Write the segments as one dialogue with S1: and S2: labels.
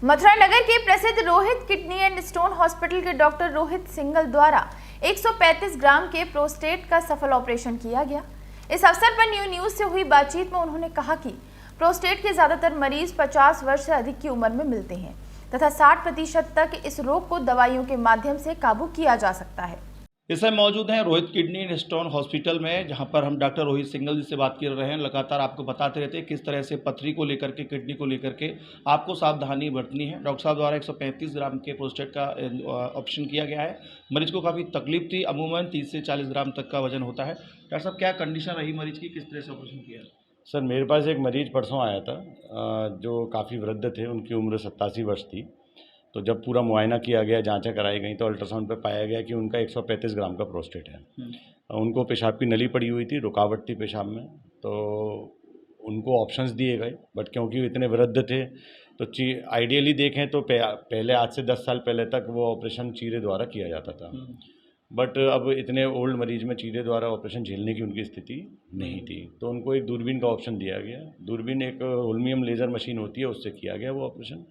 S1: मथुरा नगर के प्रसिद्ध Rohit kidney and stone hospital के डॉक्टर रोहित सिंगल द्वारा 135 ग्राम के प्रोस्टेट का सफल ऑपरेशन किया गया। इस अवसर पर न्यूज से हुई बातचीत में उन्होंने कहा कि प्रोस्टेट के ज्यादातर मरीज 50 वर्ष से अधिक की उम्र में मिलते हैं तथा 60% तक इस रोग को दवाइयों के माध्यम से काबू किया जा सकता है।
S2: इस समय मौजूद हैं Rohit kidney and stone hospital में, जहां पर हम डॉक्टर रोहित सिंगल जी से बात कर रहे हैं। लगातार आपको बताते रहते हैं किस तरह से पथरी को लेकर के, किडनी को लेकर के आपको सावधानी बरतनी है। डॉक्टर साहब द्वारा 135 ग्राम के प्रोस्टेट का ऑपरेशन किया गया है। मरीज को काफ़ी तकलीफ थी, अमूमन 30 से 40 ग्राम तक का वजन होता है। डॉक्टर साहब, क्या कंडीशन रही मरीज की, किस तरह से ऑपरेशन किया?
S3: सर, मेरे पास एक मरीज परसों आया था जो काफ़ी वृद्ध थे। उनकी उम्र 87 वर्ष थी। तो जब पूरा मुआयना किया गया, जांचें कराई गई, तो अल्ट्रासाउंड पे पाया गया कि उनका 135 ग्राम का प्रोस्टेट है। उनको पेशाब की नली पड़ी हुई थी, रुकावट थी पेशाब में, तो उनको ऑप्शंस दिए गए। बट क्योंकि वो इतने वृद्ध थे तो आइडियली देखें तो पहले आज से 10 साल पहले तक वो ऑपरेशन चीरे द्वारा किया जाता था। बट अब इतने ओल्ड मरीज में चीरे द्वारा ऑपरेशन झेलने की उनकी स्थिति नहीं थी, तो उनको एक दूरबीन का ऑप्शन दिया गया। दूरबीन एक होल्मियम लेज़र मशीन होती है, उससे किया गया वो ऑपरेशन।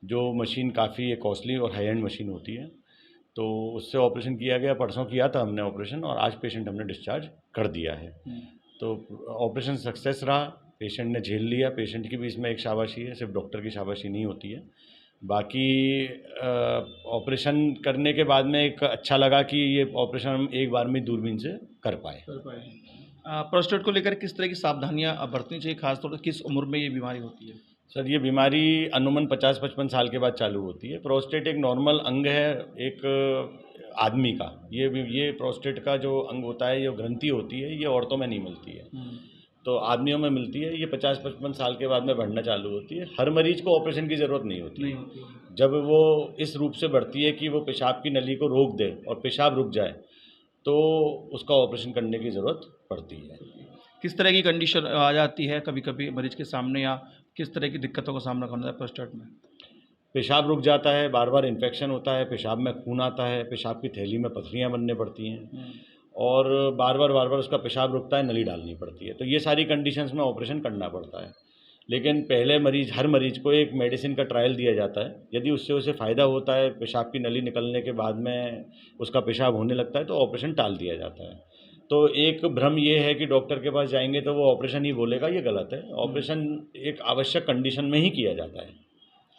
S3: जो मशीन काफ़ी कॉस्टली और हाई एंड मशीन होती है, तो उससे ऑपरेशन किया गया। परसों किया था हमने ऑपरेशन और आज पेशेंट हमने डिस्चार्ज कर दिया है। तो ऑपरेशन सक्सेस रहा, पेशेंट ने झेल लिया। पेशेंट की भी इसमें एक शाबाशी है, सिर्फ डॉक्टर की शाबाशी नहीं होती है। बाकी ऑपरेशन करने के बाद में एक अच्छा लगा कि ये ऑपरेशन हम एक बार में दूरबीन से कर पाए।
S2: प्रोस्टेट को लेकर किस तरह की सावधानियां बरतनी चाहिए, खासतौर पर किस उम्र में ये बीमारी होती है?
S3: सर, ये बीमारी अमूमन 50-55 साल के बाद चालू होती है। प्रोस्टेट एक नॉर्मल अंग है एक आदमी का। ये प्रोस्टेट का जो अंग होता है, ये ग्रंथि होती है, ये औरतों में नहीं मिलती है, तो आदमियों में मिलती है। ये 50-55 साल के बाद में बढ़ना चालू होती है। हर मरीज को ऑपरेशन की ज़रूरत नहीं होती है। जब वो इस रूप से बढ़ती है कि वो पेशाब की नली को रोक दे और पेशाब रुक जाए, तो उसका ऑपरेशन करने की ज़रूरत पड़ती है।
S2: किस तरह की कंडीशन आ जाती है कभी कभी मरीज के सामने, या किस तरह की दिक्कतों का सामना करना है प्रोस्टेट में?
S3: पेशाब रुक जाता है, बार बार इन्फेक्शन होता है, पेशाब में खून आता है, पेशाब की थैली में पथरियाँ बनने पड़ती हैं और बार बार उसका पेशाब रुकता है, नली डालनी पड़ती है। तो ये सारी कंडीशंस में ऑपरेशन करना पड़ता है। लेकिन पहले हर मरीज को एक मेडिसिन का ट्रायल दिया जाता है। यदि उससे उसे फ़ायदा होता है, पेशाब की नली निकलने के बाद में उसका पेशाब होने लगता है, तो ऑपरेशन टाल दिया जाता है। तो एक भ्रम ये है कि डॉक्टर के पास जाएंगे तो वो ऑपरेशन ही बोलेगा, ये गलत है। ऑपरेशन एक आवश्यक कंडीशन में ही किया जाता है,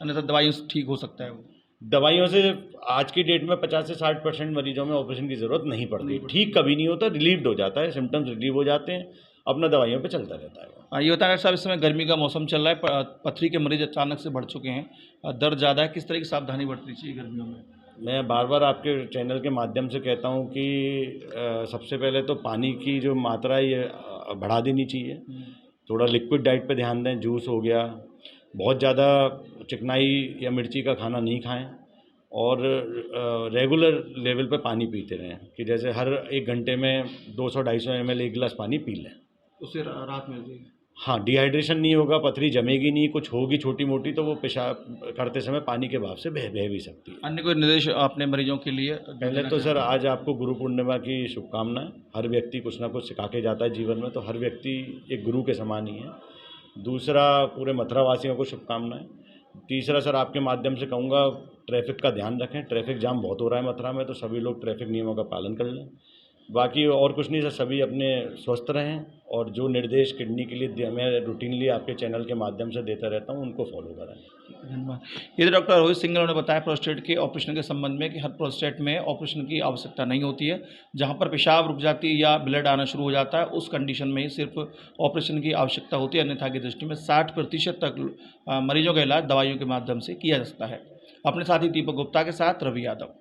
S2: अन्यथा दवाइयों से ठीक हो सकता है वो।
S3: दवाइयों से आज की डेट में 50 से 60% मरीजों में ऑपरेशन की ज़रूरत नहीं पड़ती। ठीक कभी नहीं होता, रिलीव्ड हो जाता है, सिम्टम्स रिलीव हो जाते हैं, अपना दवाइयों पे चलता रहता है।
S2: ये बताया साहब, इस समय गर्मी का मौसम चल रहा है, पथरी के मरीज अचानक से बढ़ चुके हैं, दर्द ज़्यादा है, किस तरह की सावधानी बरतनी चाहिए गर्मियों में?
S3: मैं बार बार आपके चैनल के माध्यम से कहता हूँ कि सबसे पहले तो पानी की जो मात्रा है ये बढ़ा देनी चाहिए। थोड़ा लिक्विड डाइट पे ध्यान दें, जूस हो गया, बहुत ज़्यादा चिकनाई या मिर्ची का खाना नहीं खाएं और रेगुलर लेवल पे पानी पीते रहें कि जैसे हर 1 घंटे में 200-250 ml 1 गिलास पानी पी लें।
S2: उससे राहत मिल जाएगी।
S3: हाँ, डिहाइड्रेशन नहीं होगा, पथरी जमेगी नहीं, कुछ होगी छोटी मोटी तो वो पेशाब करते समय पानी के भाव से बह भी सकती है।
S2: अन्य कोई निर्देश अपने मरीजों के लिए?
S3: पहले तो सर, आज आपको गुरु पूर्णिमा की शुभकामनाएं। हर व्यक्ति कुछ ना कुछ सिखा के जाता है जीवन में, तो हर व्यक्ति एक गुरु के समान ही है। दूसरा, पूरे मथुरा वासियों को शुभकामनाएं। तीसरा सर, आपके माध्यम से कहूँगा, ट्रैफिक का ध्यान रखें। ट्रैफिक जाम बहुत हो रहा है मथुरा में, तो सभी लोग ट्रैफिक नियमों का पालन कर लें। बाकी और कुछ नहीं सर, सभी अपने स्वस्थ रहें और जो निर्देश किडनी के लिए मैं रूटीनली आपके चैनल के माध्यम से देता रहता हूं, उनको फॉलो करें।
S2: धन्यवाद। ये तो डॉक्टर रोहित सिंगल ने बताया प्रोस्टेट के ऑपरेशन के संबंध में कि हर प्रोस्टेट में ऑपरेशन की आवश्यकता नहीं होती है। जहां पर पेशाब रुक जाती है या ब्लड आना शुरू हो जाता है, उस कंडीशन में ही सिर्फ ऑपरेशन की आवश्यकता होती है। अन्यथा की दृष्टि में 60% तक मरीजों का इलाज दवाइयों के माध्यम से किया जा सकता है। अपने साथी दीपक गुप्ता के साथ रवि यादव।